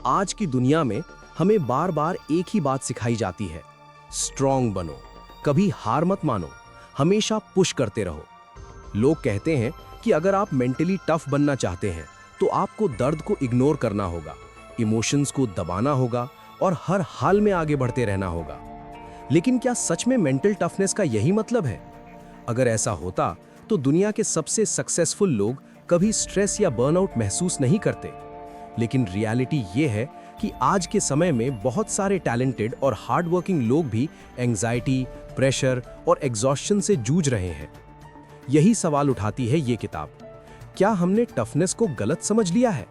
आज की दुनिया में हमें बार बार एक ही बात सिखाई जाती है, स्ट्रॉन्ग बनो, कभी हार मत मानो, हमेशा पुश करते रहो। लोग कहते हैं कि अगर आप मेंटली टफ बनना चाहते हैं तो आपको दर्द को इग्नोर करना होगा, इमोशंस को दबाना होगा और हर हाल में आगे बढ़ते रहना होगा। लेकिन क्या सच में मेंटल टफनेस का यही मतलब है? अगर ऐसा होता तो दुनिया के सबसे सक्सेसफुल लोग कभी स्ट्रेस या बर्नआउट महसूस नहीं करते। लेकिन रियलिटी ये है कि आज के समय में बहुत सारे टैलेंटेड और हार्डवर्किंग लोग भी एंजाइटी, प्रेशर और एग्जॉस्शन से जूझ रहे हैं। यही सवाल उठाती है ये किताब। क्या हमने टफनेस को गलत समझ लिया है?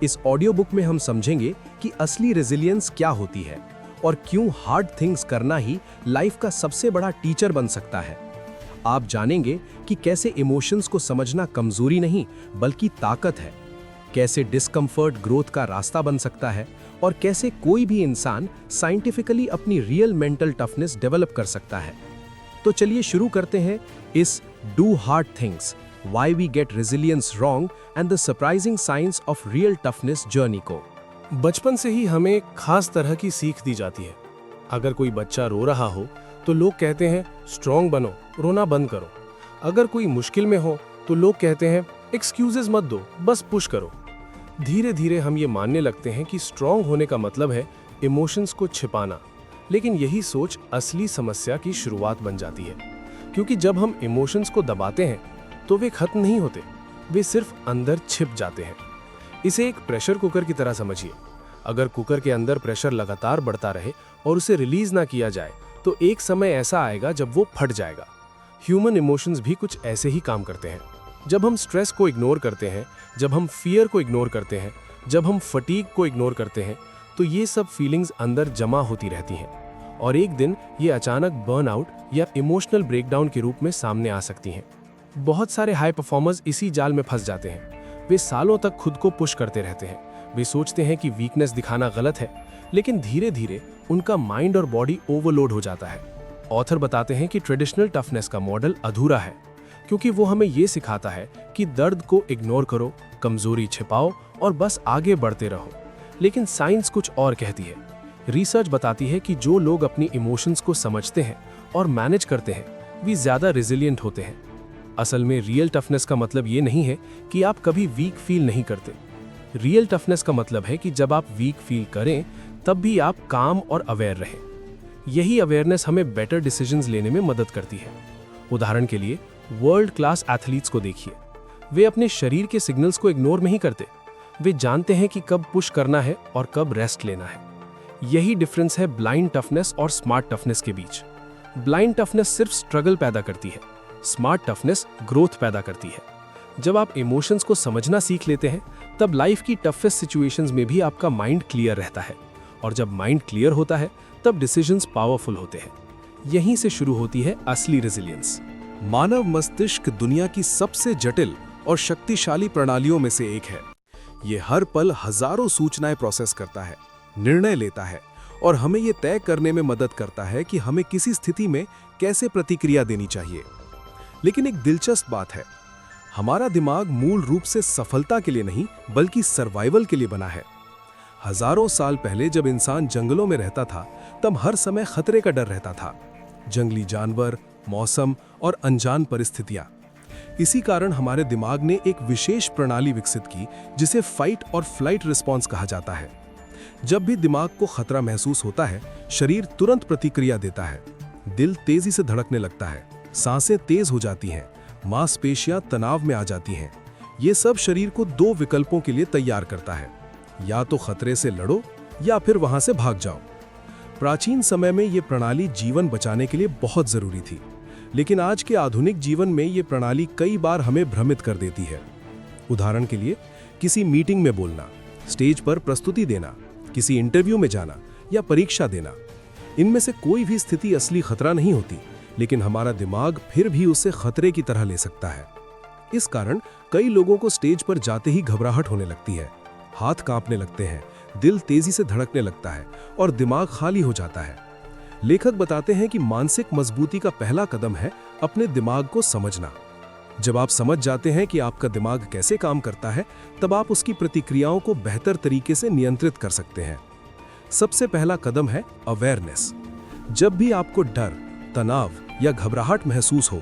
इस ऑडियो बुक में हम समझेंगे कि असली रेजिलियंस क्या होती है और क्यों हार्ड थिंग्स करना ही लाइफ का सबसे बड़ा टीचर बन सकता है। आप जानेंगे कि कैसे इमोशंस को समझना कमजोरी नहीं बल्कि ताकत है, कैसे डिस्कम्फर्ट ग्रोथ का रास्ता बन सकता है और कैसे कोई भी इंसान साइंटिफिकली अपनी रियल मेंटल टफनेस डेवलप कर सकता है। तो चलिए शुरू करते हैं इस do hard things, why we get resilience wrong and the surprising science of real toughness journey को। बचपन से ही हमें खास तरह की सीख दी जाती है। अगर कोई बच्चा रो रहा हो तो लोग कहते हैं स्ट्रॉन्ग बनो, रोना बंद करो। अगर कोई मुश्किल में हो तो लोग कहते हैं एक्सक्यूजेस मत दो, बस पुश करो। धीरे धीरे हम ये मानने लगते हैं कि स्ट्रॉन्ग होने का मतलब है इमोशंस को छिपाना, लेकिन यही सोच असली समस्या की शुरुआत बन जाती है। क्योंकि जब हम इमोशंस को दबाते हैं तो वे खत्म नहीं होते, वे सिर्फ अंदर छिप जाते हैं। इसे एक प्रेशर कुकर की तरह समझिए। अगर कुकर के अंदर प्रेशर लगातार बढ़ता रहे और उसे रिलीज ना किया जाए तो एक समय ऐसा आएगा जब वो फट जाएगा। ह्यूमन इमोशंस भी कुछ ऐसे ही काम करते हैं। जब हम स्ट्रेस को इग्नोर करते हैं, जब हम फियर को इग्नोर करते हैं, जब हम फटीग को इग्नोर करते हैं, तो ये सब फीलिंग्स अंदर जमा होती रहती हैं और एक दिन ये अचानक बर्नआउट या इमोशनल ब्रेकडाउन के रूप में सामने आ सकती हैं। बहुत सारे हाई परफॉर्मर्स इसी जाल में फंस जाते हैं। वे सालों तक खुद को पुश करते रहते हैं। वे सोचते हैं कि वीकनेस दिखाना गलत है, लेकिन धीरे धीरे उनका माइंड और बॉडी ओवरलोड हो जाता है। ऑथर बताते हैं कि ट्रेडिशनल टफनेस का मॉडल अधूरा है, क्योंकि वो हमें ये सिखाता है कि दर्द को इग्नोर करो, कमजोरी छिपाओ और बस आगे बढ़ते रहो। लेकिन साइंस कुछ और कहती है। रिसर्च बताती है कि जो लोग अपनी इमोशंस को समझते हैं और मैनेज करते हैं, वे ज्यादा रेजिलिएंट होते हैं। असल में रियल टफनेस का मतलब ये नहीं है कि आप कभी वीक फील नहीं करते। रियल टफनेस का मतलब है कि जब आप वीक फील करें तब भी आप काम और अवेयर रहें। यही अवेयरनेस हमें बेटर डिसीजंस लेने में मदद करती है। उदाहरण के लिए वर्ल्ड क्लास एथलीट्स को देखिए। वे अपने शरीर के सिग्नल्स को इग्नोर नहीं करते। वे जानते हैं कि कब पुश करना है और कब रेस्ट लेना है। यही डिफरेंस है ब्लाइंड टफनेस और स्मार्ट टफनेस के बीच। ब्लाइंड टफनेस सिर्फ स्ट्रगल पैदा करती है, स्मार्ट टफनेस ग्रोथ पैदा करती है। जब आप इमोशंस को समझना सीख लेते हैं तब लाइफ की टफेस्ट सिचुएशंस में भी आपका माइंड क्लियर रहता है, और जब माइंड क्लियर होता है तब डिसीजंस पावरफुल होते हैं। यहीं से शुरू होती है असली रेजिलियंस। मानव मस्तिष्क दुनिया की सबसे जटिल और शक्तिशाली प्रणालियों में से एक है। ये हर पल हजारों सूचनाएं प्रोसेस करता है, निर्णय लेता है और हमें ये तय करने में मदद करता है कि हमें किसी स्थिति में कैसे प्रतिक्रिया देनी चाहिए। लेकिन एक दिलचस्प बात है, हमारा दिमाग मूल रूप से सफलता के लिए नहीं बल्कि सर्वाइवल के लिए बना है। हजारों साल पहले जब इंसान जंगलों में रहता था तब हर समय खतरे का डर रहता था। जंगली जानवर, मौसम और अनजान परिस्थितियां। इसी कारण हमारे दिमाग ने एक विशेष प्रणाली विकसित की जिसे फाइट और फ्लाइट रिस्पॉन्स कहा जाता है। जब भी दिमाग को खतरा महसूस होता है, शरीर तुरंत प्रतिक्रिया देता है। दिल तेजी से धड़कने लगता है, सांसें तेज हो जाती हैं, मांसपेशियां तनाव में आ जाती हैं। ये सब शरीर को दो विकल्पों के लिए तैयार करता है, या तो खतरे से लड़ो या फिर वहां से भाग जाओ। प्राचीन समय में ये प्रणाली जीवन बचाने के लिए बहुत जरूरी थी, लेकिन आज के आधुनिक जीवन में ये प्रणाली कई बार हमें भ्रमित कर देती है। उदाहरण के लिए, किसी मीटिंग में बोलना, स्टेज पर प्रस्तुति देना, किसी इंटरव्यू में जाना या परीक्षा देना। इनमें से कोई भी स्थिति असली खतरा नहीं होती, लेकिन हमारा दिमाग फिर भी उसे खतरे की तरह ले सकता है। इस कारण कई लोगों को स्टेज पर जाते ही घबराहट होने लगती है, हाथ कांपने लगते हैं, दिल तेजी से धड़कने लगता है और दिमाग खाली हो जाता है। लेखक बताते हैं कि मानसिक मजबूती का पहला कदम है अपने दिमाग को समझना। जब आप समझ जाते हैं कि आपका दिमाग कैसे काम करता है, तब आप उसकी प्रतिक्रियाओं को बेहतर तरीके से नियंत्रित कर सकते हैं। सबसे पहला कदम है अवेयरनेस। जब भी आपको डर, तनाव या घबराहट महसूस हो,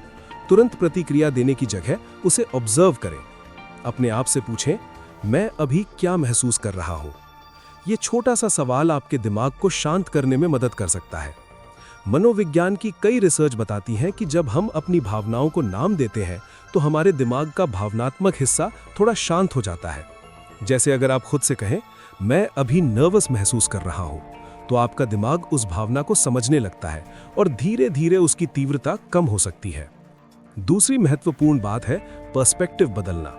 तुरंत प्रतिक्रिया देने की जगह उसे ऑब्जर्व करें। अपने आप से पूछें, मैं अभी क्या महसूस कर रहा हूं? ये छोटा सा सवाल आपके दिमाग को शांत करने में मदद कर सकता है। मनोविज्ञान की कई रिसर्च बताती हैं कि जब हम अपनी भावनाओं को नाम देते हैं तो हमारे दिमाग का भावनात्मक हिस्सा थोड़ा शांत हो जाता है। जैसे अगर आप खुद से कहें, मैं अभी नर्वस महसूस कर रहा हूं, तो आपका दिमाग उस भावना को समझने लगता है और धीरे धीरे उसकी तीव्रता कम हो सकती है। दूसरी महत्वपूर्ण बात है पर्सपेक्टिव बदलना।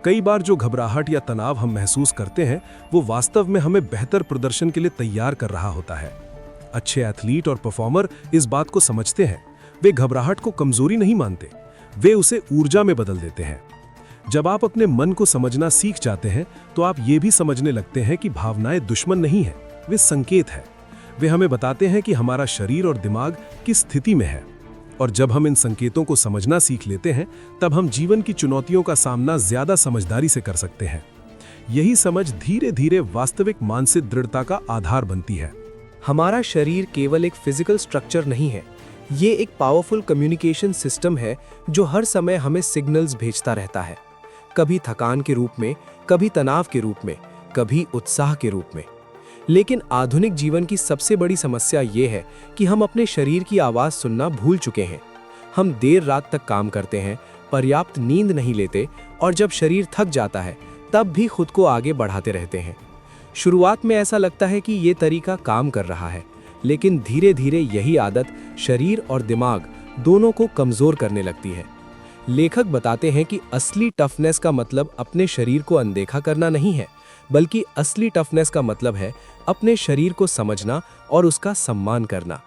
कई बार जो घबराहट या तनाव हम महसूस करते हैं, वो वास्तव में हमें बेहतर प्रदर्शन के लिए तैयार कर रहा होता है। अच्छे एथलीट और परफॉर्मर इस बात को समझते हैं। वे घबराहट को कमजोरी नहीं मानते, वे उसे ऊर्जा में बदल देते हैं। जब आप अपने मन को समझना सीख जाते हैं, तो आप ये भी समझने लगते हैं कि भावनाएं दुश्मन नहीं हैं, वे संकेत हैं। वे हमें बताते हैं कि हमारा शरीर और दिमाग किस स्थिति में है। और जब हम इन संकेतों को समझना सीख लेते हैं, तब हम जीवन की चुनौतियों का सामना ज्यादा समझदारी से कर सकते हैं। यही समझ धीरे धीरे वास्तविक मानसिक दृढ़ता का आधार बनती है। हमारा शरीर केवल एक फिजिकल स्ट्रक्चर नहीं है, ये एक पावरफुल कम्युनिकेशन सिस्टम है जो हर समय हमें सिग्नल्स भेजता रहता है, कभी थकान के रूप में, कभी तनाव के रूप में, कभी उत्साह के रूप में। लेकिन आधुनिक जीवन की सबसे बड़ी समस्या ये है कि हम अपने शरीर की आवाज़ सुनना भूल चुके हैं। हम देर रात तक काम करते हैं, पर्याप्त नींद नहीं लेते और जब शरीर थक जाता है तब भी खुद को आगे बढ़ाते रहते हैं। शुरुआत में ऐसा लगता है कि ये तरीका काम कर रहा है, लेकिन धीरे धीरे यही आदत शरीर और दिमाग दोनों को कमज़ोर करने लगती है। लेखक बताते हैं कि असली टफनेस का मतलब अपने शरीर को अनदेखा करना नहीं है, बल्कि असली टफनेस का मतलब है अपने शरीर को समझना और उसका सम्मान करना।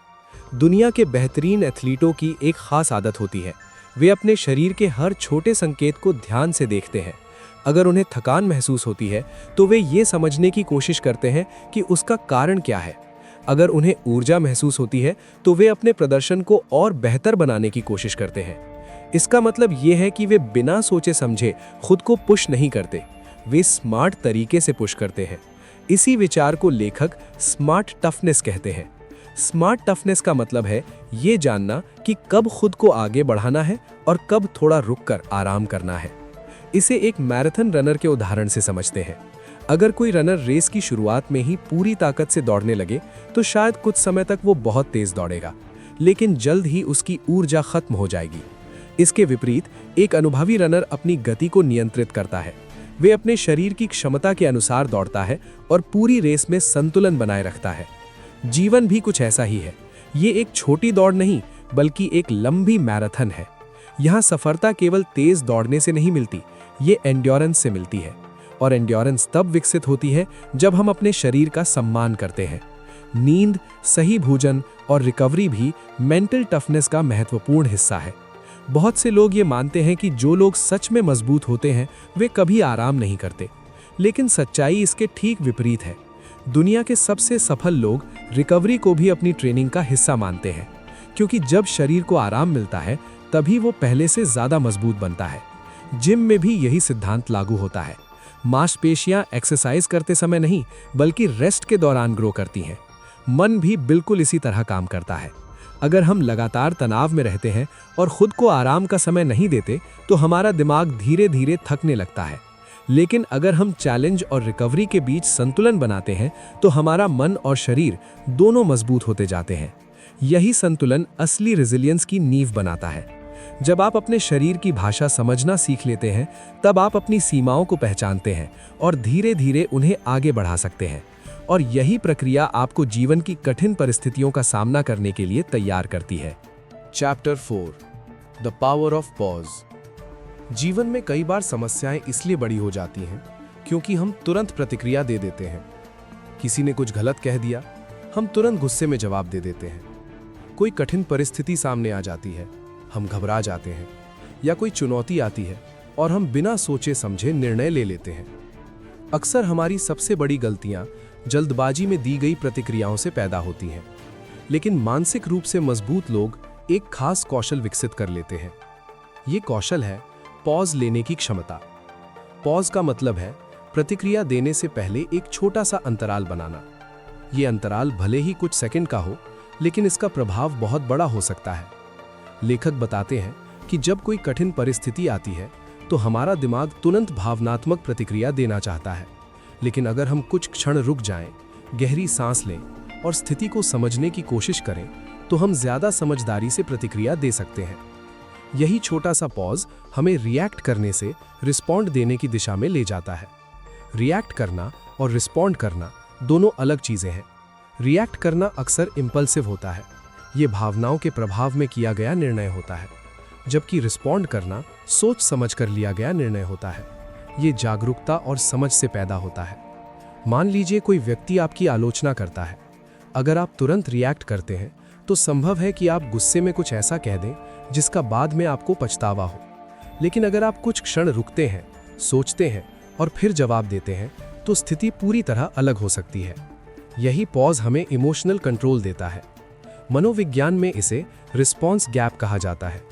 दुनिया के बेहतरीन एथलीटों की एक खास आदत होती है, वे अपने शरीर के हर छोटे संकेत को ध्यान से देखते हैं। अगर उन्हें थकान महसूस होती है तो वे ये समझने की कोशिश करते हैं कि उसका कारण क्या है। अगर उन्हें ऊर्जा महसूस होती है तो वे अपने प्रदर्शन को और बेहतर बनाने की कोशिश करते हैं। इसका मतलब ये है कि वे बिना सोचे समझे खुद को पुश नहीं करते, वे स्मार्ट तरीके से पुश करते हैं। इसी विचार को लेखक स्मार्ट टफनेस कहते हैं। स्मार्ट टफनेस का मतलब है ये जानना कि कब खुद को आगे बढ़ाना है और कब थोड़ा रुककर आराम करना है। इसे एक मैराथन रनर के उदाहरण से समझते हैं। अगर कोई रनर रेस की शुरुआत में ही पूरी ताकत से दौड़ने लगे तो शायद कुछ समय तक वो बहुत तेज दौड़ेगा, लेकिन जल्द ही उसकी ऊर्जा खत्म हो जाएगी। इसके विपरीत एक अनुभवी रनर अपनी गति को नियंत्रित करता है। वे अपने शरीर की क्षमता के अनुसार दौड़ता है और पूरी रेस में संतुलन बनाए रखता है। जीवन भी कुछ ऐसा ही है। ये एक छोटी दौड़ नहीं, बल्कि एक लंबी मैराथन है। यहाँ सफलता केवल तेज दौड़ने से नहीं मिलती, ये एंड्योरेंस से मिलती है। और एंड्योरेंस तब विकसित होती है जब हम अपने शरीर का सम्मान करते हैं। नींद, सही भोजन और रिकवरी भी मेंटल टफनेस का महत्वपूर्ण हिस्सा है। बहुत से लोग ये मानते हैं कि जो लोग सच में मजबूत होते हैं वे कभी आराम नहीं करते, लेकिन सच्चाई इसके ठीक विपरीत है। दुनिया के सबसे सफल लोग रिकवरी को भी अपनी ट्रेनिंग का हिस्सा मानते हैं, क्योंकि जब शरीर को आराम मिलता है तभी वो पहले से ज़्यादा मजबूत बनता है। जिम में भी यही सिद्धांत लागू होता है। मांसपेशियां एक्सरसाइज करते समय नहीं, बल्कि रेस्ट के दौरान ग्रो करती हैं। मन भी बिल्कुल इसी तरह काम करता है। अगर हम लगातार तनाव में रहते हैं और खुद को आराम का समय नहीं देते तो हमारा दिमाग धीरे धीरे थकने लगता है। लेकिन अगर हम चैलेंज और रिकवरी के बीच संतुलन बनाते हैं तो हमारा मन और शरीर दोनों मजबूत होते जाते हैं। यही संतुलन असली रेजिलियंस की नींव बनाता है। जब आप अपने शरीर की भाषा समझना सीख लेते हैं, तब आप अपनी सीमाओं को पहचानते हैं और धीरे धीरे उन्हें आगे बढ़ा सकते हैं। और यही प्रक्रिया आपको जीवन की कठिन परिस्थितियों का सामना करने के लिए तैयार करती है। Chapter 4 the power of pause. जीवन में कई बार समस्याएं इसलिए बड़ी हो जाती हैं क्योंकि हम तुरंत प्रतिक्रिया दे देते हैं। किसी ने कुछ गलत कह दिया, हम तुरंत गुस्से में जवाब दे देते हैं। कोई कठिन परिस्थिति सामने आ जाती है, हम घबरा जाते हैं, या कोई चुनौती आती है और हम बिना सोचे समझे निर्णय ले लेते हैं। अक्सर हमारी सबसे बड़ी गलतियां जल्दबाजी में दी गई प्रतिक्रियाओं से पैदा होती हैं। लेकिन मानसिक रूप से मजबूत लोग एक खास कौशल विकसित कर लेते हैं। ये कौशल है पॉज लेने की क्षमता। पॉज का मतलब है प्रतिक्रिया देने से पहले एक छोटा सा अंतराल बनाना। ये अंतराल भले ही कुछ सेकंड का हो, लेकिन इसका प्रभाव बहुत बड़ा हो सकता है। लेखक बताते हैं कि जब कोई कठिन परिस्थिति आती है तो हमारा दिमाग तुरंत भावनात्मक प्रतिक्रिया देना चाहता है, लेकिन अगर हम कुछ क्षण रुक जाएं, गहरी सांस लें और स्थिति को समझने की कोशिश करें तो हम ज्यादा समझदारी से प्रतिक्रिया दे सकते हैं। यही छोटा सा पॉज हमें रिएक्ट करने से रिस्पॉन्ड देने की दिशा में ले जाता है। रिएक्ट करना और रिस्पॉन्ड करना दोनों अलग चीजें हैं। रिएक्ट करना अक्सर इम्पल्सिव होता है, ये भावनाओं के प्रभाव में किया गया निर्णय होता है, जबकि रिस्पॉन्ड करना सोच समझ कर लिया गया निर्णय होता है। ये जागरूकता और समझ से पैदा होता है। मान लीजिए कोई व्यक्ति आपकी आलोचना करता है। अगर आप तुरंत रिएक्ट करते हैं तो संभव है कि आप गुस्से में कुछ ऐसा कह दें जिसका बाद में आपको पछतावा हो। लेकिन अगर आप कुछ क्षण रुकते हैं, सोचते हैं और फिर जवाब देते हैं तो स्थिति पूरी तरह अलग हो सकती है। यही पॉज हमें इमोशनल कंट्रोल देता है। मनोविज्ञान में इसे रिस्पॉन्स गैप कहा जाता है।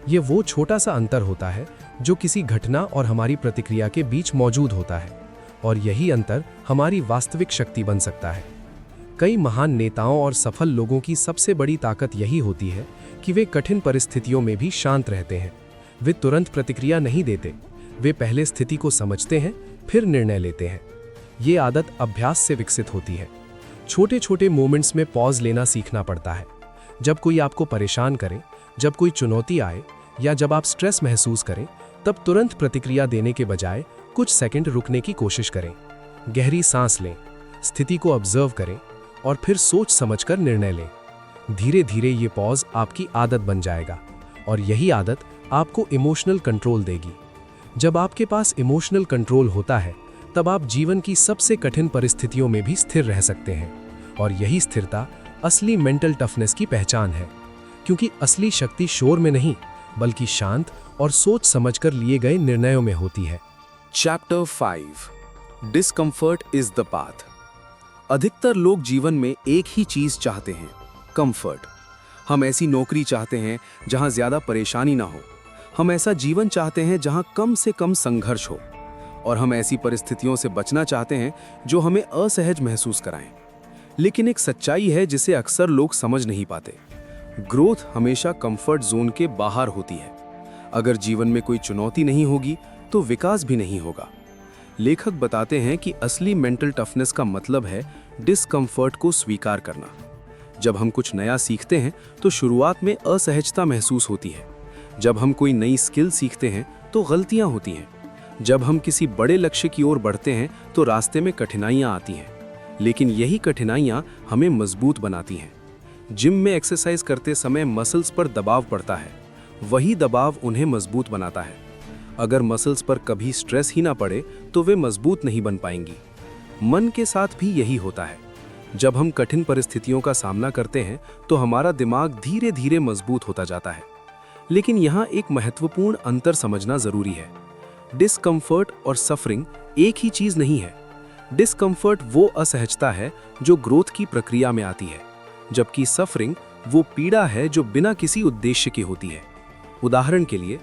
ये वो छोटा सा अंतर होता है जो किसी घटना और हमारी प्रतिक्रिया के बीच मौजूद होता है, और यही अंतर हमारी वास्तविक शक्ति बन सकता है। कई महान नेताओं और सफल लोगों की सबसे बड़ी ताकत यही होती है कि वे कठिन परिस्थितियों में भी शांत रहते हैं। वे तुरंत प्रतिक्रिया नहीं देते, वे पहले स्थिति को समझते हैं, फिर निर्णय लेते हैं। ये आदत अभ्यास से विकसित होती है। छोटे छोटे मोमेंट्स में पॉज लेना सीखना पड़ता है। जब कोई आपको परेशान करे, जब कोई चुनौती आए या जब आप स्ट्रेस महसूस करें, तब तुरंत प्रतिक्रिया देने के बजाय कुछ सेकंड रुकने की कोशिश करें। गहरी सांस लें, स्थिति को ऑब्जर्व करें और फिर सोच समझकर निर्णय लें। धीरे धीरे ये पॉज आपकी आदत बन जाएगा, और यही आदत आपको इमोशनल कंट्रोल देगी। जब आपके पास इमोशनल कंट्रोल होता है तब आप जीवन की सबसे कठिन परिस्थितियों में भी स्थिर रह सकते हैं, और यही स्थिरता असली मेंटल टफनेस की पहचान है। क्योंकि असली शक्ति शोर में नहीं, बल्कि शांत और सोच समझकर लिए गए निर्णयों में होती है। Chapter 5 discomfort is the path. अधिकतर लोग जीवन में एक ही चीज चाहते हैं, कंफर्ट। हम ऐसी नौकरी चाहते हैं जहां ज्यादा परेशानी ना हो। हम ऐसा जीवन चाहते हैं जहां कम से कम संघर्ष हो, और हम ऐसी परिस्थितियों से बचना चाहते हैं जो हमें असहज महसूस कराएं। लेकिन एक सच्चाई है जिसे अक्सर लोग समझ नहीं पाते। ग्रोथ हमेशा कंफर्ट जोन के बाहर होती है। अगर जीवन में कोई चुनौती नहीं होगी तो विकास भी नहीं होगा। लेखक बताते हैं कि असली मेंटल टफनेस का मतलब है डिस्कम्फर्ट को स्वीकार करना। जब हम कुछ नया सीखते हैं तो शुरुआत में असहजता महसूस होती है। जब हम कोई नई स्किल सीखते हैं तो गलतियां होती हैं। जब हम किसी बड़े लक्ष्य की ओर बढ़ते हैं तो रास्ते में कठिनाइयां आती हैं, लेकिन यही कठिनाइयां हमें मजबूत बनाती हैं। जिम में एक्सरसाइज करते समय मसल्स पर दबाव पड़ता है, वही दबाव उन्हें मजबूत बनाता है। अगर मसल्स पर कभी स्ट्रेस ही ना पड़े तो वे मजबूत नहीं बन पाएंगी। मन के साथ भी यही होता है। जब हम कठिन परिस्थितियों का सामना करते हैं तो हमारा दिमाग धीरे धीरे मजबूत होता जाता है। लेकिन यहाँ एक महत्वपूर्ण अंतर समझना जरूरी है। डिस्कम्फर्ट और सफरिंग एक ही चीज नहीं है। डिस्कम्फर्ट वो असहजता है जो ग्रोथ की प्रक्रिया में आती है, जबकि सफरिंग वो पीड़ा है जो बिना किसी उद्देश्य की होती है। उदाहरण के लिए,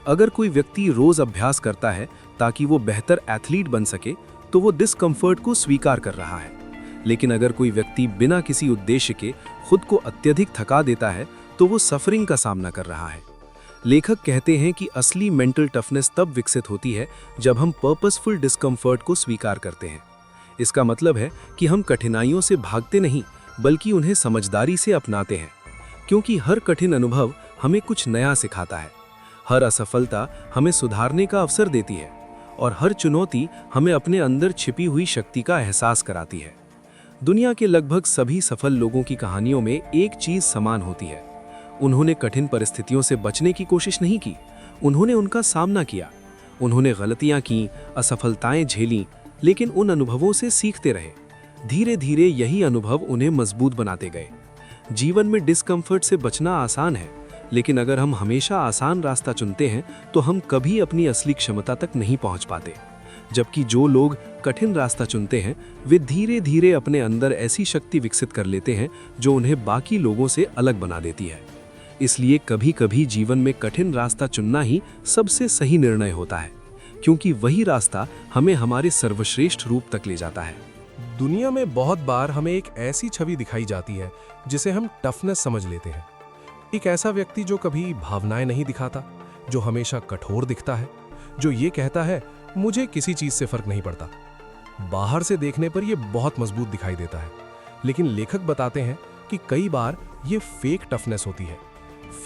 अगर कोई व्यक्ति रोज अभ्यास करता है ताकि वो बेहतर एथलीट बन सके तो वो डिस्कम्फर्ट को स्वीकार कर रहा है। लेकिन अगर कोई व्यक्ति बिना किसी उद्देश्य के खुद को अत्यधिक थका देता है तो वो सफरिंग का सामना कर रहा है। लेखक कहते हैं कि असली मेंटल टफनेस तब विकसित होती है जब हम पर्पसफुल डिस्कम्फर्ट को स्वीकार करते हैं। इसका मतलब है कि हम कठिनाइयों से भागते नहीं, बल्कि उन्हें समझदारी से अपनाते हैं। क्योंकि हर कठिन अनुभव हमें कुछ नया सिखाता है। हर असफलता हमें सुधारने का अवसर देती है, और हर चुनौती हमें अपने अंदर छिपी हुई शक्ति का एहसास कराती है। दुनिया के लगभग सभी सफल लोगों की कहानियों में एक चीज समान होती है। उन्होंने कठिन परिस्थितियों से बचने की कोशिश नहीं की, उन्होंने उनका सामना किया। उन्होंने गलतियां की, असफलताएं झेलीं, लेकिन उन अनुभवों से सीखते रहे। धीरे धीरे यही अनुभव उन्हें मजबूत बनाते गए। जीवन में डिस्कम्फर्ट से बचना आसान है, लेकिन अगर हम हमेशा आसान रास्ता चुनते हैं तो हम कभी अपनी असली क्षमता तक नहीं पहुंच पाते। जबकि जो लोग कठिन रास्ता चुनते हैं वे धीरे धीरे अपने अंदर ऐसी शक्ति विकसित कर लेते हैं जो उन्हें बाकी लोगों से अलग बना देती है। इसलिए कभी-कभी जीवन में कठिन रास्ता चुनना ही सबसे सही निर्णय होता है, क्योंकि वही रास्ता हमें हमारे सर्वश्रेष्ठ रूप तक ले जाता है। दुनिया में बहुत बार हमें एक ऐसी छवि दिखाई जाती है जिसे हम टफनेस समझ लेते हैं। एक ऐसा व्यक्ति जो कभी भावनाएं नहीं दिखाता, जो हमेशा कठोर दिखता है, जो ये कहता है मुझे किसी चीज से फर्क नहीं पड़ता। बाहर से देखने पर यह बहुत मजबूत दिखाई देता है, लेकिन लेखक बताते हैं कि कई बार ये फेक टफनेस होती है।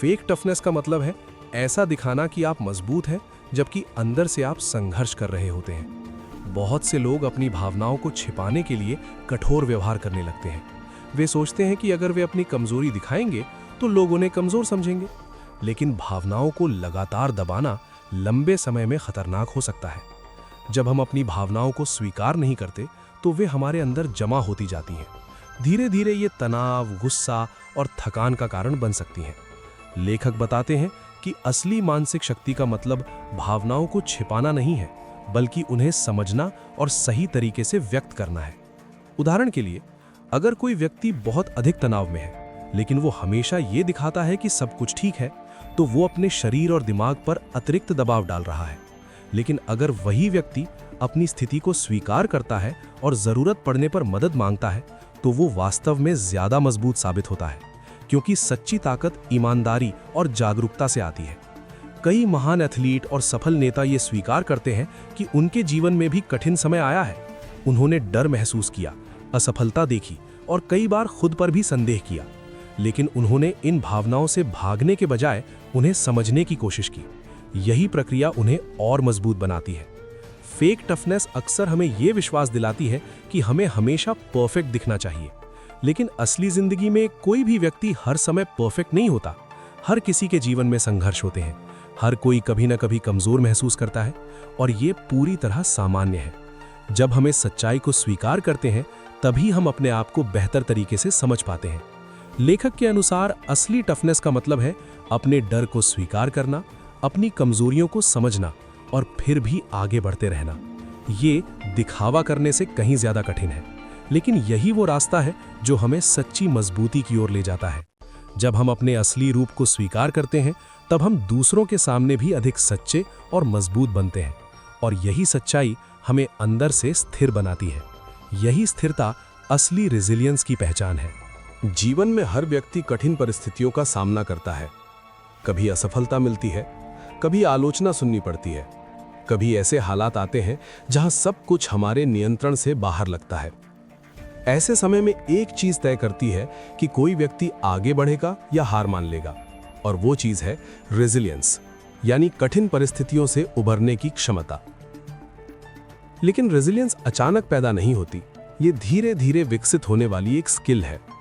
फेक टफनेस का मतलब है ऐसा दिखाना कि आप मजबूत हैं, जबकि अंदर से आप संघर्ष कर रहे होते हैं। बहुत से लोग अपनी भावनाओं को छिपाने के लिए कठोर व्यवहार करने लगते हैं। वे सोचते हैं कि अगर वे अपनी कमजोरी दिखाएंगे तो लोग उन्हें कमजोर समझेंगे, लेकिन भावनाओं को लगातार दबाना लंबे समय में खतरनाक हो सकता है। जब हम अपनी भावनाओं को स्वीकार नहीं करते तो वे हमारे अंदर जमा होती जाती हैं। धीरे धीरे ये तनाव, गुस्सा और थकान का कारण बन सकती हैं। लेखक बताते हैं कि असली मानसिक शक्ति का मतलब भावनाओं को छिपाना नहीं है, बल्कि उन्हें समझना और सही तरीके से व्यक्त करना है। उदाहरण के लिए, अगर कोई व्यक्ति बहुत अधिक तनाव में है लेकिन वो हमेशा ये दिखाता है कि सब कुछ ठीक है, तो वो अपने शरीर और दिमाग पर अतिरिक्त दबाव डाल रहा है। लेकिन अगर वही व्यक्ति अपनी स्थिति को स्वीकार करता है और जरूरत पड़ने पर मदद मांगता है, तो वो वास्तव में ज्यादा मजबूत साबित होता है, क्योंकि सच्ची ताकत ईमानदारी और जागरूकता से आती है। कई महान एथलीट और सफल नेता ये स्वीकार करते हैं कि उनके जीवन में भी कठिन समय आया है। उन्होंने डर महसूस किया, असफलता देखी और कई बार खुद पर भी संदेह किया, लेकिन उन्होंने इन भावनाओं से भागने के बजाय उन्हें समझने की कोशिश की। यही प्रक्रिया उन्हें और मजबूत बनाती है। फेक टफनेस अक्सर हमें यह विश्वास दिलाती है कि हमें हमेशा परफेक्ट दिखना चाहिए, लेकिन असली जिंदगी में कोई भी व्यक्ति हर समय परफेक्ट नहीं होता। हर किसी के जीवन में संघर्ष होते हैं, हर कोई कभी न कभी कमजोर महसूस करता है, और ये पूरी तरह सामान्य है। जब हमें सच्चाई को स्वीकार करते हैं, तभी हम अपने आप को बेहतर तरीके से समझ पाते हैं। लेखक के अनुसार असली टफनेस का मतलब है अपने डर को स्वीकार करना, अपनी कमजोरियों को समझना और फिर भी आगे बढ़ते रहना। ये दिखावा करने से कहीं ज्यादा कठिन है, लेकिन यही वो रास्ता है जो हमें सच्ची मजबूती की ओर ले जाता है। जब हम अपने असली रूप को स्वीकार करते हैं, तब हम दूसरों के सामने भी अधिक सच्चे और मजबूत बनते हैं, और यही सच्चाई हमें अंदर से स्थिर बनाती है। यही स्थिरता असली रेजिलियंस की पहचान है। जीवन में हर व्यक्ति कठिन परिस्थितियों का सामना करता है। कभी असफलता मिलती है, कभी आलोचना सुननी पड़ती है, कभी ऐसे हालात आते हैं जहां सब कुछ हमारे नियंत्रण से बाहर लगता है। ऐसे समय में एक चीज तय करती है कि कोई व्यक्ति आगे बढ़ेगा या हार मान लेगा, और वो चीज है रेजिलियंस, यानी कठिन परिस्थितियों से उभरने की क्षमता। लेकिन रेजिलियंस अचानक पैदा नहीं होती, ये धीरे धीरे विकसित होने वाली एक स्किल है।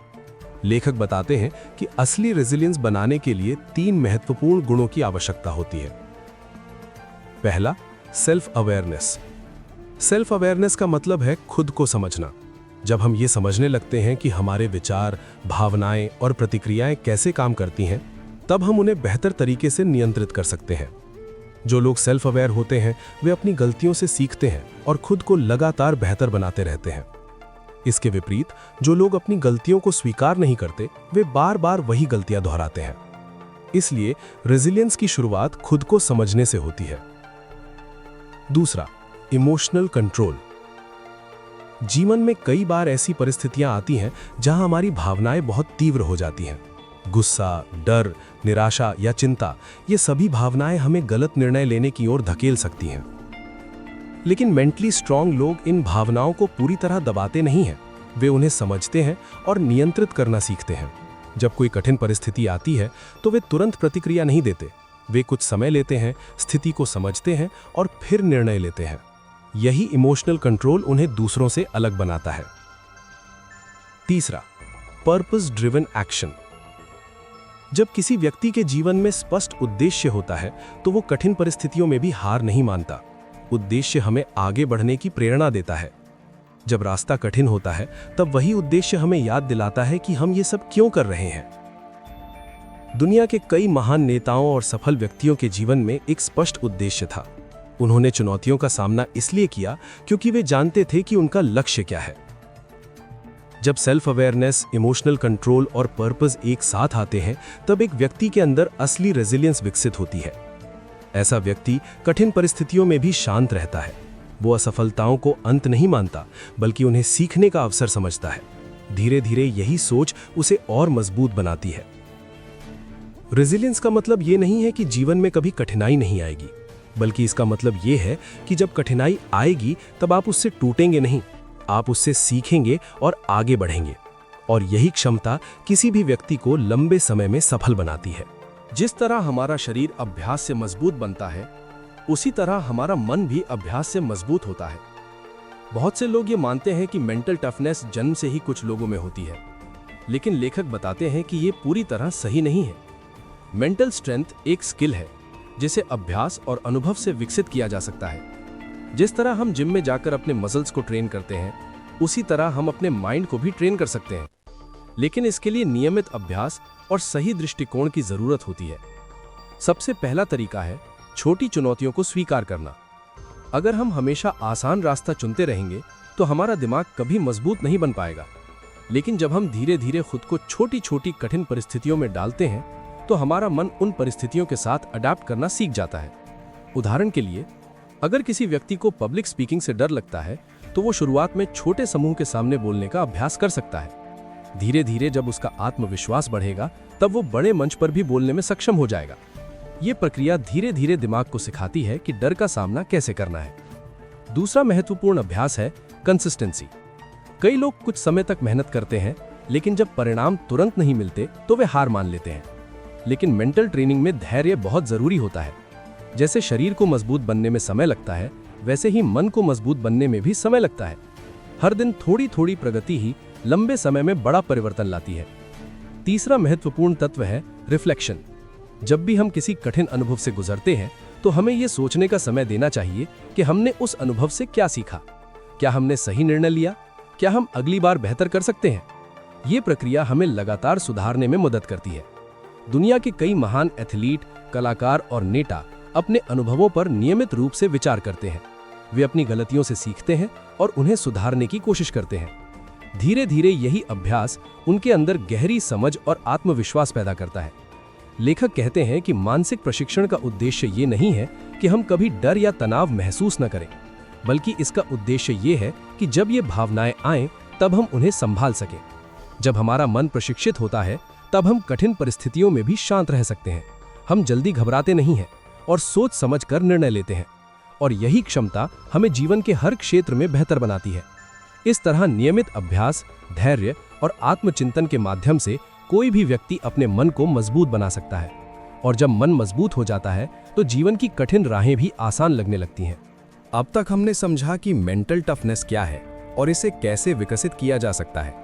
लेखक बताते हैं कि असली रेजिलियंस बनाने के लिए 3 महत्वपूर्ण गुणों की आवश्यकता होती है। पहला, सेल्फ अवेयरनेस। सेल्फ अवेयरनेस का मतलब है खुद को समझना। जब हम ये समझने लगते हैं कि हमारे विचार, भावनाएं और प्रतिक्रियाएं कैसे काम करती हैं, तब हम उन्हें बेहतर तरीके से नियंत्रित कर सकते हैं। जो लोग सेल्फ अवेयर होते हैं, वे अपनी गलतियों से सीखते हैं और खुद को लगातार बेहतर बनाते रहते हैं। इसके विपरीत, जो लोग अपनी गलतियों को स्वीकार नहीं करते, वे बार बार वही गलतियां दोहराते हैं। इसलिए रेजिलियंस की शुरुआत खुद को समझने से होती है। दूसरा, इमोशनल कंट्रोल। जीवन में कई बार ऐसी परिस्थितियां आती हैं जहां हमारी भावनाएं बहुत तीव्र हो जाती हैं। गुस्सा, डर, निराशा या चिंता, ये सभी भावनाएं हमें गलत निर्णय लेने की ओर धकेल सकती हैं। लेकिन मेंटली स्ट्रांग लोग इन भावनाओं को पूरी तरह दबाते नहीं हैं। वे उन्हें समझते हैं और नियंत्रित करना सीखते हैं। जब कोई कठिन परिस्थिति आती है तो वे तुरंत प्रतिक्रिया नहीं देते। वे कुछ समय लेते हैं, स्थिति को समझते हैं और फिर निर्णय लेते हैं। यही इमोशनल कंट्रोल उन्हें दूसरों से अलग बनाता है। तीसरा, पर्पस ड्रिवन एक्शन। जब किसी व्यक्ति के जीवन में स्पष्ट उद्देश्य होता है तो वो कठिन परिस्थितियों में भी हार नहीं मानता। उद्देश्य हमें आगे बढ़ने की प्रेरणा देता है। जब रास्ता कठिन होता है, तब वही उद्देश्य हमें याद दिलाता है कि हम ये सब क्यों कर रहे हैं। दुनिया के कई महान नेताओं और सफल व्यक्तियों के जीवन में एक स्पष्ट उद्देश्य था। उन्होंने चुनौतियों का सामना इसलिए किया क्योंकि वे जानते थे कि उनका लक्ष्य क्या है। जब सेल्फ अवेयरनेस, इमोशनल कंट्रोल और पर्पस एक साथ आते हैं, तब एक व्यक्ति के अंदर असली रेजिलियंस विकसित होती है। ऐसा व्यक्ति कठिन परिस्थितियों में भी शांत रहता है। वो असफलताओं को अंत नहीं मानता, बल्कि उन्हें सीखने का अवसर समझता है। धीरे धीरे यही सोच उसे और मजबूत बनाती है। रेजिलियंस का मतलब ये नहीं है कि जीवन में कभी कठिनाई नहीं आएगी, बल्कि इसका मतलब ये है कि जब कठिनाई आएगी तब आप उससे टूटेंगे नहीं, आप उससे सीखेंगे और आगे बढ़ेंगे। और यही क्षमता किसी भी व्यक्ति को लंबे समय में सफल बनाती है। जिस तरह हमारा शरीर अभ्यास से मजबूत बनता है, उसी तरह हमारा मन भी अभ्यास से मजबूत होता है। बहुत से लोग ये मानते हैं कि मेंटल टफनेस जन्म से ही कुछ लोगों में होती है, लेकिन लेखक बताते हैं कि ये पूरी तरह सही नहीं है। मेंटल स्ट्रेंथ एक स्किल है जिसे अभ्यास और अनुभव से विकसित किया जा सकता है। जिस तरह हम जिम में जाकर अपने मसल्स को ट्रेन करते हैं, उसी तरह हम अपने माइंड को भी ट्रेन कर सकते हैं, लेकिन इसके लिए नियमित अभ्यास और सही दृष्टिकोण की जरूरत होती है। सबसे पहला तरीका है छोटी चुनौतियों को स्वीकार करना। अगर हम हमेशा आसान रास्ता चुनते रहेंगे तो हमारा दिमाग कभी मजबूत नहीं बन पाएगा, लेकिन जब हम धीरे धीरे खुद को छोटी छोटी कठिन परिस्थितियों में डालते हैं तो हमारा मन उन परिस्थितियों के साथ अडैप्ट करना सीख जाता है। उदाहरण के लिए, अगर किसी व्यक्ति को पब्लिक स्पीकिंग से डर लगता है तो वो शुरुआत में छोटे समूह के सामने बोलने का अभ्यास कर सकता है। धीरे धीरे जब उसका आत्मविश्वास बढ़ेगा तब वो बड़े मंच पर भी बोलने में सक्षम हो जाएगा। ये प्रक्रिया धीरे धीरे दिमाग को सिखाती है कि डर का सामना कैसे करना है। दूसरा महत्वपूर्ण अभ्यास है कंसिस्टेंसी। कई लोग कुछ समय तक मेहनत करते हैं, लेकिन जब परिणाम तुरंत नहीं मिलते तो वे हार मान लेते हैं। लेकिन मेंटल ट्रेनिंग में धैर्य बहुत जरूरी होता है। जैसे शरीर को मजबूत बनने में समय लगता है, वैसे ही मन को मजबूत बनने में भी समय लगता है। हर दिन थोड़ी थोड़ी प्रगति ही लंबे समय में बड़ा परिवर्तन लाती है। तीसरा महत्वपूर्ण तत्व है रिफ्लेक्शन। जब भी हम किसी कठिन अनुभव से गुजरते हैं तो हमें यह सोचने का समय देना चाहिए कि हमने उस अनुभव से क्या सीखा। क्या हमने सही निर्णय लिया? क्या हम अगली बार बेहतर कर सकते हैं? ये प्रक्रिया हमें लगातार सुधारने में मदद करती है। दुनिया के कई महान एथलीट, कलाकार और नेता अपने अनुभवों पर नियमित रूप से विचार करते हैं। वे अपनी गलतियों से सीखते हैं और उन्हें सुधारने की कोशिश करते हैं। धीरे धीरे यही अभ्यास उनके अंदर गहरी समझ और आत्मविश्वास पैदा करता है। लेखक कहते हैं कि मानसिक प्रशिक्षण का उद्देश्य ये नहीं है कि हम कभी डर या तनाव महसूस न करें, बल्कि इसका उद्देश्य ये है कि जब ये भावनाएं आएं तब हम उन्हें संभाल सकें। जब हमारा मन प्रशिक्षित होता है तब हम कठिन परिस्थितियों में भी शांत रह सकते हैं। हम जल्दी घबराते नहीं हैं और सोच समझ कर निर्णय लेते हैं, और यही क्षमता हमें जीवन के हर क्षेत्र में बेहतर बनाती है। इस तरह नियमित अभ्यास, धैर्य और आत्मचिंतन के माध्यम से कोई भी व्यक्ति अपने मन को मजबूत बना सकता है, और जब मन मजबूत हो जाता है तो जीवन की कठिन राहें भी आसान लगने लगती हैं। अब तक हमने समझा कि मेंटल टफनेस क्या है और इसे कैसे विकसित किया जा सकता है,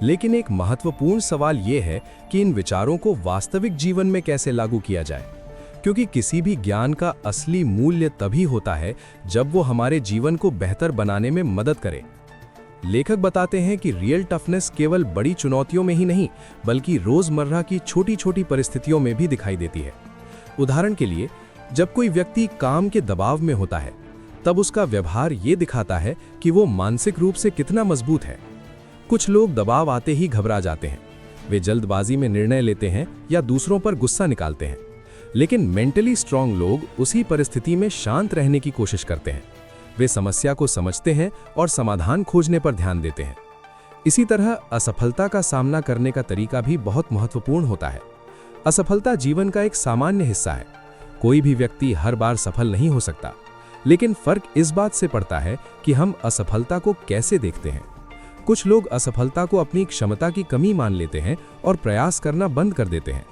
लेकिन एक महत्वपूर्ण सवाल ये है कि इन विचारों को वास्तविक जीवन में कैसे लागू किया जाए, क्योंकि किसी भी ज्ञान का असली मूल्य तभी होता है जब वो हमारे जीवन को बेहतर बनाने में मदद करे। लेखक बताते हैं कि रियल टफनेस केवल बड़ी चुनौतियों में ही नहीं, बल्कि रोजमर्रा की छोटी छोटी परिस्थितियों में भी दिखाई देती है। उदाहरण के लिए, जब कोई व्यक्ति काम के दबाव में होता है, तब उसका व्यवहार ये दिखाता है कि वो मानसिक रूप से कितना मजबूत है। कुछ लोग दबाव आते ही घबरा जाते हैं, वे जल्दबाजी में निर्णय लेते हैं या दूसरों पर गुस्सा निकालते हैं। लेकिन मेंटली स्ट्रांग लोग उसी परिस्थिति में शांत रहने की कोशिश करते हैं। वे समस्या को समझते हैं और समाधान खोजने पर ध्यान देते हैं। इसी तरह असफलता का सामना करने का तरीका भी बहुत महत्वपूर्ण होता है। असफलता जीवन का एक सामान्य हिस्सा है। कोई भी व्यक्ति हर बार सफल नहीं हो सकता, लेकिन फर्क इस बात से पड़ता है कि हम असफलता को कैसे देखते हैं। कुछ लोग असफलता को अपनी क्षमता की कमी मान लेते हैं और प्रयास करना बंद कर देते हैं,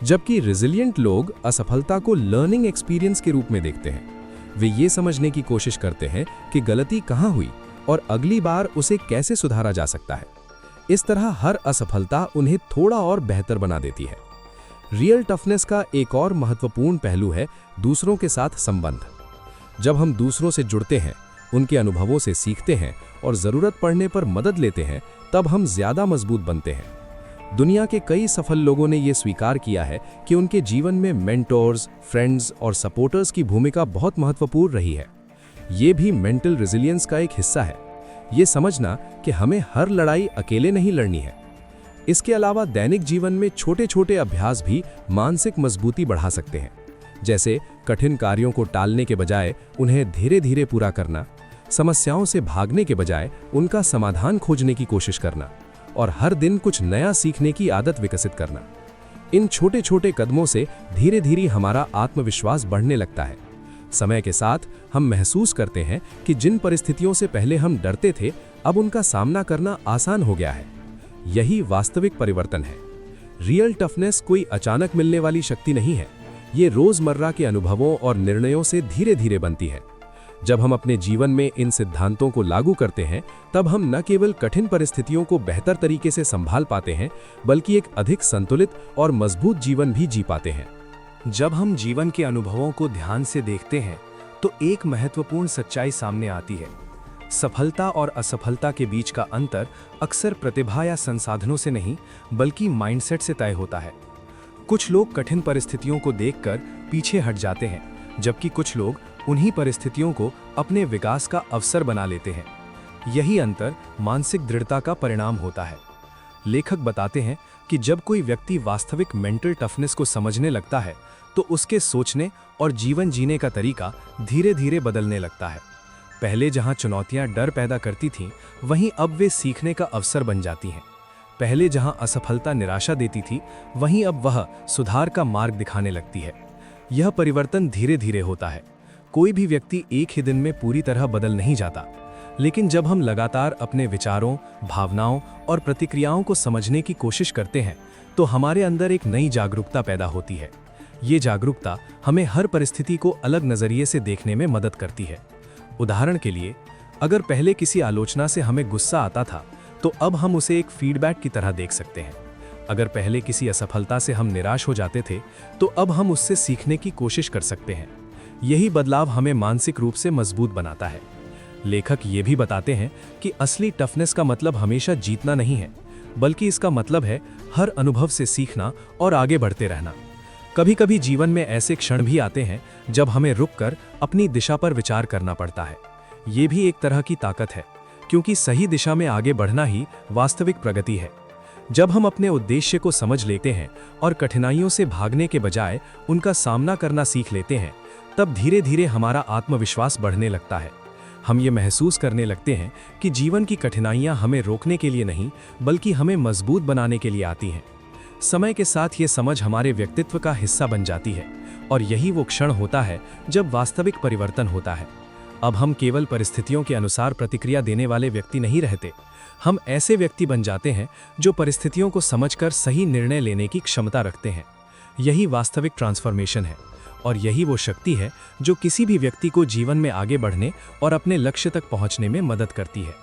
जबकि रेजिलिएंट लोग असफलता को लर्निंग एक्सपीरियंस के रूप में देखते हैं। वे ये समझने की कोशिश करते हैं कि गलती कहाँ हुई और अगली बार उसे कैसे सुधारा जा सकता है। इस तरह हर असफलता उन्हें थोड़ा और बेहतर बना देती है। रियल टफनेस का एक और महत्वपूर्ण पहलू है दूसरों के साथ संबंध। जब हम दूसरों से जुड़ते हैं, उनके अनुभवों से सीखते हैं और ज़रूरत पड़ने पर मदद लेते हैं, तब हम ज़्यादा मजबूत बनते हैं। दुनिया के कई सफल लोगों ने यह स्वीकार किया है कि उनके जीवन में मेंटोर्स, फ्रेंड्स और सपोर्टर्स की भूमिका बहुत महत्वपूर्ण रही है। ये भी मेंटल रेजिलियंस का एक हिस्सा है, ये समझना कि हमें हर लड़ाई अकेले नहीं लड़नी है। इसके अलावा दैनिक जीवन में छोटे छोटे अभ्यास भी मानसिक मजबूती बढ़ा सकते हैं, जैसे कठिन कार्यों को टालने के बजाय उन्हें धीरे धीरे पूरा करना, समस्याओं से भागने के बजाय उनका समाधान खोजने की कोशिश करना और हर दिन कुछ नया सीखने की आदत विकसित करना। इन छोटे छोटे कदमों से धीरे धीरे हमारा आत्मविश्वास बढ़ने लगता है। समय के साथ हम महसूस करते हैं कि जिन परिस्थितियों से पहले हम डरते थे, अब उनका सामना करना आसान हो गया है। यही वास्तविक परिवर्तन है। रियल टफनेस कोई अचानक मिलने वाली शक्ति नहीं है, ये रोजमर्रा के अनुभवों और निर्णयों से धीरे धीरे बनती है। जब हम अपने जीवन में इन सिद्धांतों को लागू करते हैं, तब हम न केवल कठिन परिस्थितियों को बेहतर तरीके से संभाल पाते हैं, बल्कि एक अधिक संतुलित और मजबूत जीवन भी जी पाते हैं। जब हम जीवन के अनुभवों को ध्यान से देखते हैं, तो एक महत्वपूर्ण सच्चाई सामने आती है। सफलता और असफलता के बीच का अंतर अक्सर प्रतिभा या संसाधनों से नहीं, बल्कि माइंडसेट से तय होता है। कुछ लोग कठिन परिस्थितियों को देखकर पीछे हट जाते हैं, जबकि कुछ लोग उन्हीं परिस्थितियों को अपने विकास का अवसर बना लेते हैं। यही अंतर मानसिक दृढ़ता का परिणाम होता है। लेखक बताते हैं कि जब कोई व्यक्ति वास्तविक मेंटल टफनेस को समझने लगता है, तो उसके सोचने और जीवन जीने का तरीका धीरे धीरे बदलने लगता है। पहले जहां चुनौतियां डर पैदा करती थीं, वहीं अब वे सीखने का अवसर बन जाती हैं। पहले जहां असफलता निराशा देती थी, वहीं अब वह सुधार का मार्ग दिखाने लगती है। यह परिवर्तन धीरे धीरे होता है। कोई भी व्यक्ति एक ही दिन में पूरी तरह बदल नहीं जाता, लेकिन जब हम लगातार अपने विचारों, भावनाओं और प्रतिक्रियाओं को समझने की कोशिश करते हैं, तो हमारे अंदर एक नई जागरूकता पैदा होती है। ये जागरूकता हमें हर परिस्थिति को अलग नज़रिए से देखने में मदद करती है। उदाहरण के लिए, अगर पहले किसी आलोचना से हमें गुस्सा आता था, तो अब हम उसे एक फीडबैक की तरह देख सकते हैं। अगर पहले किसी असफलता से हम निराश हो जाते थे, तो अब हम उससे सीखने की कोशिश कर सकते हैं। यही बदलाव हमें मानसिक रूप से मजबूत बनाता है। लेखक ये भी बताते हैं कि असली टफनेस का मतलब हमेशा जीतना नहीं है, बल्कि इसका मतलब है हर अनुभव से सीखना और आगे बढ़ते रहना। कभी कभी जीवन में ऐसे क्षण भी आते हैं जब हमें रुककर अपनी दिशा पर विचार करना पड़ता है। ये भी एक तरह की ताकत है, क्योंकि सही दिशा में आगे बढ़ना ही वास्तविक प्रगति है। जब हम अपने उद्देश्य को समझ लेते हैं और कठिनाइयों से भागने के बजाय उनका सामना करना सीख लेते हैं, तब धीरे धीरे हमारा आत्मविश्वास बढ़ने लगता है। हम ये महसूस करने लगते हैं कि जीवन की कठिनाइयां हमें रोकने के लिए नहीं, बल्कि हमें मजबूत बनाने के लिए आती हैं। समय के साथ ये समझ हमारे व्यक्तित्व का हिस्सा बन जाती है, और यही वो क्षण होता है जब वास्तविक परिवर्तन होता है। अब हम केवल परिस्थितियों के अनुसार प्रतिक्रिया देने वाले व्यक्ति नहीं रहते। हम ऐसे व्यक्ति बन जाते हैं जो परिस्थितियों को समझकर सही निर्णय लेने की क्षमता रखते हैं। यही वास्तविक ट्रांसफॉर्मेशन है, और यही वो शक्ति है जो किसी भी व्यक्ति को जीवन में आगे बढ़ने और अपने लक्ष्य तक पहुंचने में मदद करती है।